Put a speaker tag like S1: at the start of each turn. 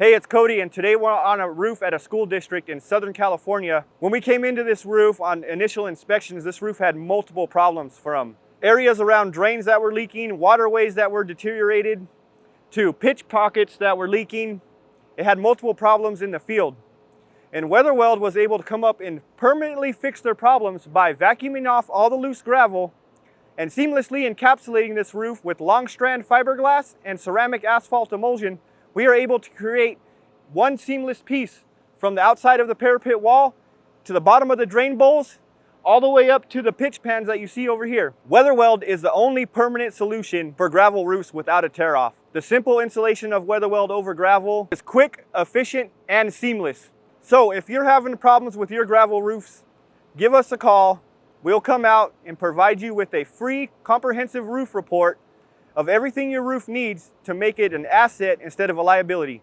S1: Hey, it's Cody, and today we're on a roof at a school district in Southern California. When we came into this roof on initial inspections, this roof had multiple problems, from areas around drains that were leaking, waterways that were deteriorated, to pitch pockets that were leaking. It had multiple problems in the field. And WeatherWeld was able to come up and permanently fix their problems by vacuuming off all the loose gravel and seamlessly encapsulating this roof with long strand fiberglass and ceramic asphalt emulsion. We are able to create one seamless piece from the outside of the parapet wall to the bottom of the drain bowls, all the way up to the pitch pans that you see over here. WeatherWeld is the only permanent solution for gravel roofs without a tear off. The simple installation of WeatherWeld over gravel is quick, efficient, and seamless. So if you're having problems with your gravel roofs, give us a call. We'll come out and provide you with a free comprehensive roof report of everything your roof needs to make it an asset instead of a liability.